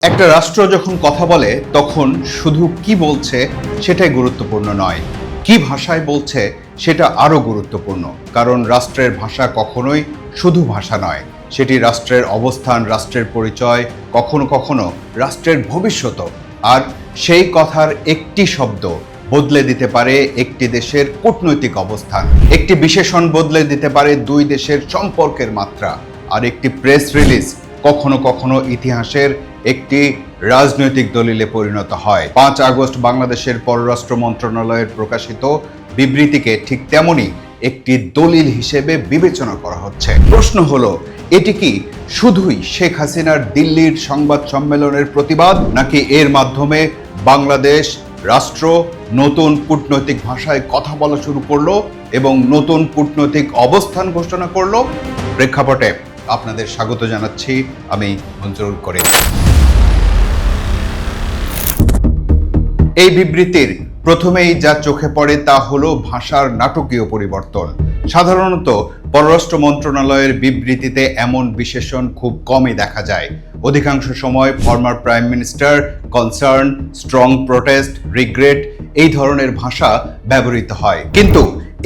একটা রাষ্ট্র যখন কথা বলে তখন শুধু কি বলছে সেটাই গুরুত্বপূর্ণ নয়, কি ভাষায় বলছে সেটা আরো গুরুত্বপূর্ণ। কারণ রাষ্ট্রের ভাষা কখনোই শুধু ভাষা নয়, সেটি রাষ্ট্রের অবস্থান, রাষ্ট্রের পরিচয়, কখনো কখনো রাষ্ট্রের ভবিষ্যৎ। আর সেই কথার একটি শব্দ বদলে দিতে পারে একটি দেশের কূটনৈতিক অবস্থান, একটি বিশেষণ বদলে দিতে পারে দুই দেশের সম্পর্কের মাত্রা। আর একটি প্রেস রিলিজ কখনো কখনো ইতিহাসের একটি রাজনৈতিক দলিলে পরিণত হয়। 5 আগস্ট বাংলাদেশের পররাষ্ট্র মন্ত্রণালয়ের প্রকাশিত বিবৃতিকে ঠিক তেমনি একটি দলিল হিসেবে বিবেচনা করা হচ্ছে। প্রশ্ন হলো, এটি কি শুধুই শেখ হাসিনার দিল্লির সংবাদ সম্মেলনের প্রতিবাদ, নাকি এর মাধ্যমে বাংলাদেশ রাষ্ট্র নতুন কূটনৈতিক ভাষায় কথা বলা শুরু করলো এবং নতুন কূটনৈতিক অবস্থান ঘোষণা করলো? প্রেক্ষাপটে আপনাদের স্বাগত জানাচ্ছি আমি মঞ্জুরুল করিম। এই বিবৃতির প্রথমেই যা চোখে পড়ে তা হলো ভাষার নাটকীয় পরিবর্তন। সাধারণত পররাষ্ট্র মন্ত্রণালয়ের বিবৃতিতে এমন বিশেষণ খুব কমই দেখা যায়। অধিকাংশ সময় former prime minister, concern, strong protest, regret এই ধরনের ভাষা ব্যবহৃত হয়। কিন্তু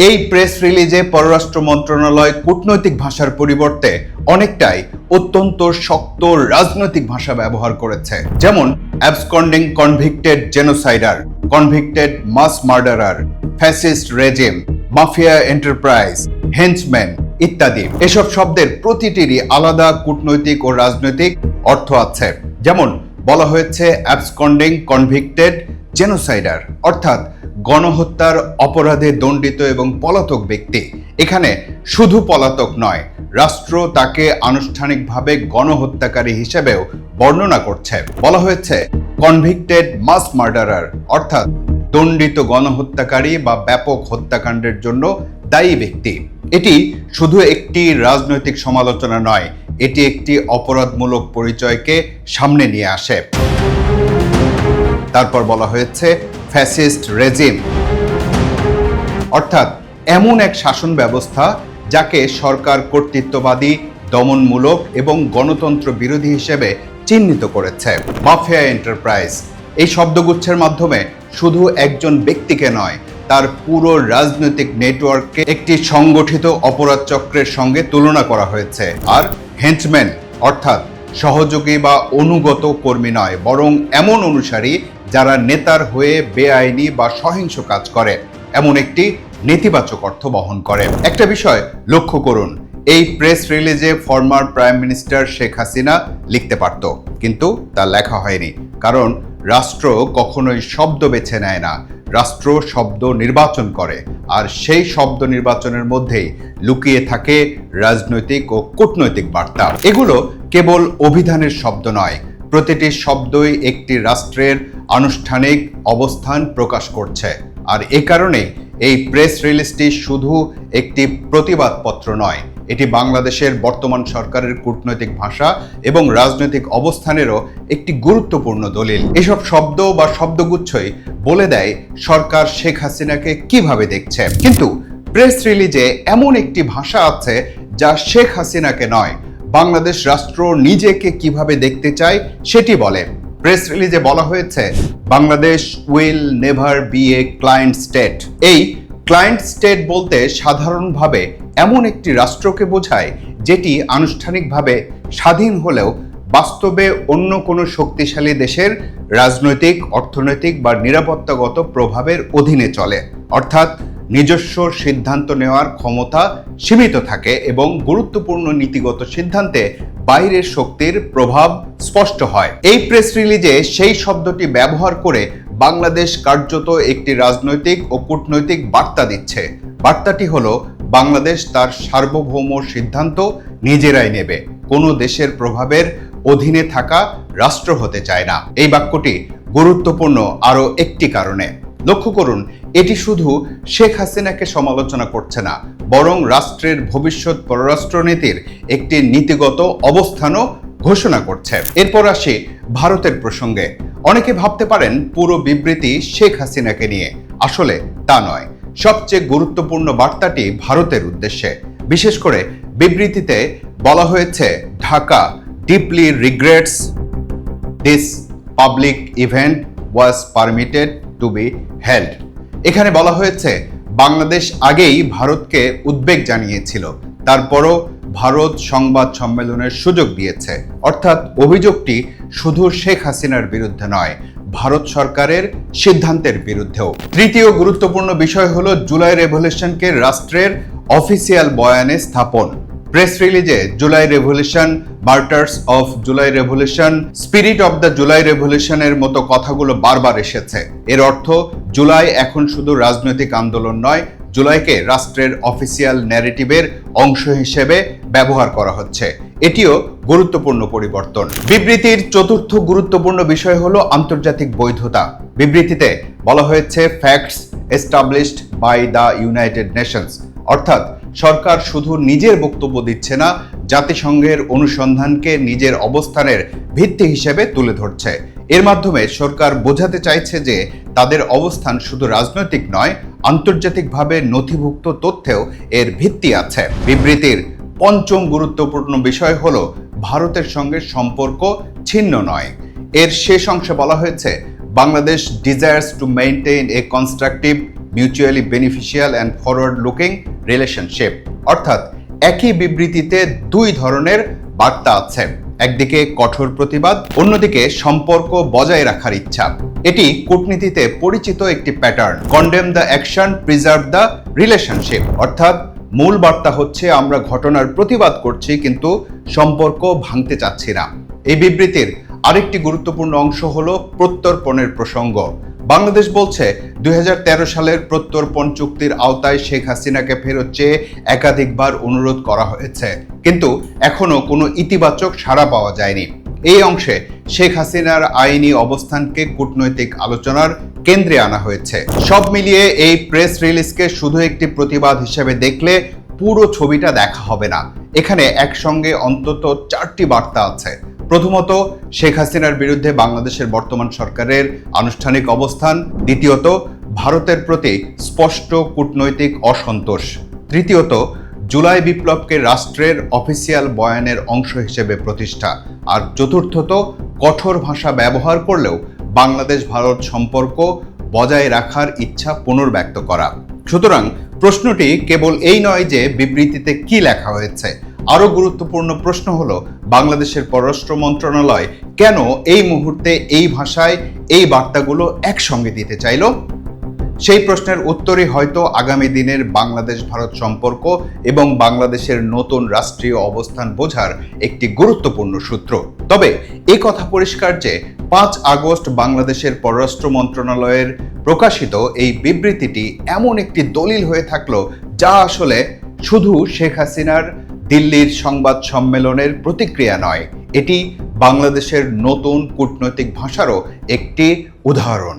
এই প্রেস রিলিজে পররাষ্ট্র মন্ত্রণালয় কূটনৈতিক ভাষার পরিবর্তে অনেকটাই অত্যন্ত শক্ত রাজনৈতিক ভাষা ব্যবহার করেছে। যেমন absconding convicted genocider, convicted mass murderer, fascist regime, mafia enterprise, henchman ইত্যাদি। এসব শব্দের প্রতিটিরই আলাদা কূটনৈতিক ও রাজনৈতিক অর্থ আছে। যেমন বলা হয়েছে অ্যাবসকন্ডিং কনভিক্টেড জেনোসাইডার, অর্থাৎ গণহত্যার অপরাধে দণ্ডিত এবং পলাতক ব্যক্তি। এখানে শুধু পলাতক নয়, রাষ্ট্র তাকে আনুষ্ঠানিকভাবে গণহত্যাকারী হিসেবেও বর্ণনা করছে। বলা হয়েছে কনভিক্টেড মাস মার্ডারার, অর্থাৎ দণ্ডিত গণহত্যাকারী বা ব্যাপক হত্যাকাণ্ডের জন্য দায়ী ব্যক্তি। এটি শুধু একটি রাজনৈতিক সমালোচনা নয়, এটি একটি অপরাধমূলক পরিচয়কে সামনে নিয়ে আসে। তারপর বলা হয়েছে ফ্যাসিস্ট রেজিম, অর্থাৎ এমন এক শাসন ব্যবস্থা যাকে সরকার কর্তৃত্ববাদী, দমনমূলক এবং গণতন্ত্র বিরোধী হিসেবে চিহ্নিত করেছে। মাফিয়া এন্টারপ্রাইজ, এই শব্দগুচ্ছের মাধ্যমে শুধু একজন ব্যক্তিকে নয়, তার পুরো রাজনৈতিক নেটওয়ার্ককে একটি সংগঠিত অপরাধ চক্রের সঙ্গে তুলনা করা হয়েছে। আর হেঞ্চম্যান, অর্থাৎ সহযোগী বা অনুগত কর্মী নয়, বরং এমন অনুসারী যারা নেতার হয়ে বেআইনি বা সহিংস কাজ করে, এমন একটি নেতিবাচক অর্থ বহন করে। একটা বিষয় লক্ষ্য করুন, এই প্রেস রিলিজে former prime minister Sheikh Hasina লিখতে পারত, কিন্তু তা লেখা হয়নি। কারণ রাষ্ট্র কখনোই শব্দ বেছে নেয় না, রাষ্ট্র শব্দ নির্বাচন করে। আর সেই শব্দ নির্বাচনের মধ্যেই লুকিয়ে থাকে রাজনৈতিক ও কূটনৈতিক বার্তা। এগুলো কেবল অভিধানের শব্দ নয়, প্রতিটি শব্দই একটি রাষ্ট্রের আনুষ্ঠানিক অবস্থান প্রকাশ করছে। আর এ কারণেই এই প্রেস রিলিজটি শুধু একটি প্রতিবাদপত্র নয়, এটি বাংলাদেশের বর্তমান সরকারের কূটনৈতিক ভাষা এবং রাজনৈতিক অবস্থানেরও একটি গুরুত্বপূর্ণ দলিল। এসব শব্দ বা শব্দগুচ্ছই বলে দেয় সরকার শেখ হাসিনাকে কিভাবে দেখছে। কিন্তু প্রেস রিলিজে এমন একটি ভাষা আছে যা শেখ হাসিনাকে নয়, বাংলাদেশ রাষ্ট্র নিজেকে কিভাবে দেখতে চায় সেটি বলে। প্রেস রিলিজে বলা হয়েছে Bangladesh will never B a client state. এই ক্লায়েন্ট স্টেট বলতে সাধারণভাবে এমন একটি রাষ্ট্রকে বোঝায় যেটি আনুষ্ঠানিকভাবে স্বাধীন হলেও বাস্তবে অন্য কোনো শক্তিশালী দেশের রাজনৈতিক, অর্থনৈতিক বা নিরাপত্তাগত প্রভাবের অধীনে চলে। অর্থাৎ নিজস্ব সিদ্ধান্ত নেওয়ার ক্ষমতা সীমিত থাকে এবং গুরুত্বপূর্ণ নীতিগত সিদ্ধান্তে বাইরের শক্তির প্রভাব স্পষ্ট হয়। এই প্রেস রিলিজে সেই শব্দটি ব্যবহার করে বাংলাদেশ কার্যত একটি রাজনৈতিক ও কূটনৈতিক বার্তা দিচ্ছে। বার্তাটি হলো বাংলাদেশ তার সার্বভৌম সিদ্ধান্ত নিজেরাই নেবে, কোনো দেশের প্রভাবের অধীনে থাকা রাষ্ট্র হতে চায় না। এই বাক্যটি গুরুত্বপূর্ণ আরও একটি কারণে। লক্ষ্য করুন, এটি শুধু শেখ হাসিনাকে সমালোচনা করছে না, বরং রাষ্ট্রের ভবিষ্যৎ পররাষ্ট্রনীতির একটি নীতিগত অবস্থানও ঘোষণা করছে। এরপর আসি ভারতের প্রসঙ্গে। অনেকে ভাবতে পারেন পুরো বিবৃতি শেখ হাসিনাকে নিয়ে, আসলে তা নয়। সবচেয়ে গুরুত্বপূর্ণ বার্তাটি ভারতের উদ্দেশ্যে। বিশেষ করে বিবৃতিতে বলা হয়েছে Dhaka deeply regrets this public event was permitted to be held. এখানে বলা হয়েছে বাংলাদেশ আগেই ভারতকে উদ্বেগ জানিয়েছিল, তারপরও ভারত সংবাদ সম্মেলনের সুযোগ দিয়েছে। অর্থাৎ অভিযোগটি শুধু শেখ হাসিনার বিরুদ্ধে নয়, ভারত সরকারের সিদ্ধান্তের বিরুদ্ধেও। তৃতীয় গুরুত্বপূর্ণ বিষয় হলো জুলাই রেভলিউশনকে রাষ্ট্রের অফিসিয়াল বয়ানে স্থাপন। প্রেস রিলিজে July revolution, martyrs of July revolution, spirit of the July রেভলিউশনের মতো কথাগুলো বারবার এসেছে। এর অর্থ জুলাই এখন শুধু রাজনৈতিক আন্দোলন নয়, জুলাইকে রাষ্ট্রের অফিসিয়াল ন্যারেটিভের অংশ হিসেবে ব্যবহার করা হচ্ছে। এটিও গুরুত্বপূর্ণ পরিবর্তন। বিবৃতির চতুর্থ গুরুত্বপূর্ণ বিষয় হলো আন্তর্জাতিক বৈধতা। বিবৃতিতে বলা হয়েছে facts established by the United Nations, অর্থাৎ সরকার শুধু নিজের বক্তব্য দিচ্ছে না, জাতিসংঘের অনুসন্ধানকে নিজের অবস্থানের ভিত্তি হিসেবে তুলে ধরছে। এর মাধ্যমে সরকার বোঝাতে চাইছে যে তাদের অবস্থান শুধু রাজনৈতিক নয়, আন্তর্জাতিকভাবে নথিভুক্ত তথ্যেও এর ভিত্তি আছে। বিবৃতির পঞ্চম গুরুত্বপূর্ণ বিষয় হলো ভারতের সঙ্গে সম্পর্ক ছিন্ন নয়। এর শেষ অংশে বলা হয়েছে Bangladesh desires to maintain A constructive, mutually beneficial and forward looking relationship. অর্থাৎ একই বিবৃতিতে দুই ধরনের বার্তা আছে, একদিকে কঠোর প্রতিবাদ, অন্যদিকে সম্পর্ক বজায় রাখার ইচ্ছা। এটি কূটনীতিতে পরিচিত একটি pattern, condemn the action, preserve the relationship. অর্থাৎ মূল বার্তা হচ্ছে আমরা ঘটনার প্রতিবাদ করছি কিন্তু সম্পর্ক ভাঙতে চাচ্ছি না। এই বিবৃতির আরেকটি গুরুত্বপূর্ণ অংশ হলো প্রত্যর্পণের প্রসঙ্গ। বাংলাদেশ বলছে 2013 সালের প্রত্যর্পণ চুক্তির আওতায় শেখ হাসিনাকে ফেরত চেয়ে একাধিকবার অনুরোধ করা হয়েছে, কিন্তু এখনো কোনো ইতিবাচক সাড়া পাওয়া যায়নি। এই অংশে শেখ হাসিনার আইনি অবস্থানকে কূটনৈতিক আলোচনার কেন্দ্রে আনা হয়েছে। সব মিলিয়ে এই প্রেস রিলিজকে শুধু একটি প্রতিবাদ হিসেবে দেখলে পুরো ছবিটা দেখা হবে না। এখানে একসঙ্গে অন্তত 4টি বার্তা আছে। প্রথমত, শেখ হাসিনার বিরুদ্ধে বাংলাদেশের বর্তমান সরকারের আনুষ্ঠানিক অবস্থান। দ্বিতীয়ত, ভারতের প্রতি স্পষ্ট কূটনৈতিক অসন্তোষ। তৃতীয়ত, জুলাই বিপ্লবকে রাষ্ট্রের অফিসিয়াল বয়ানের অংশ হিসেবে প্রতিষ্ঠা। আর চতুর্থত, কঠোর ভাষা ব্যবহার করলেও বাংলাদেশ ভারত সম্পর্ক বজায় রাখার ইচ্ছা পুনর্ব্যক্ত করা। সুতরাং প্রশ্নটি কেবল এই নয় যে বিবৃতিতে কি লেখা হয়েছে, আরও গুরুত্বপূর্ণ প্রশ্ন হলো বাংলাদেশের পররাষ্ট্র মন্ত্রণালয় কেন এই মুহূর্তে এই ভাষায় এই বার্তাগুলো একসঙ্গে দিতে চাইল। সেই প্রশ্নের উত্তরই হয়তো আগামী দিনের বাংলাদেশ ভারত সম্পর্ক এবং বাংলাদেশের নতুন রাষ্ট্রীয় অবস্থান বোঝার একটি গুরুত্বপূর্ণ সূত্র। তবে এই কথা পরিষ্কার যে 5 আগস্ট বাংলাদেশের পররাষ্ট্র মন্ত্রণালয়ের প্রকাশিত এই বিবৃতিটি এমন একটি দলিল হয়ে থাকলো যা আসলে শুধু শেখ হাসিনার দিল্লির সংবাদ সম্মেলনের প্রতিক্রিয়া নয়, এটি বাংলাদেশের নতুন কূটনৈতিক ভাষারও একটি উদাহরণ।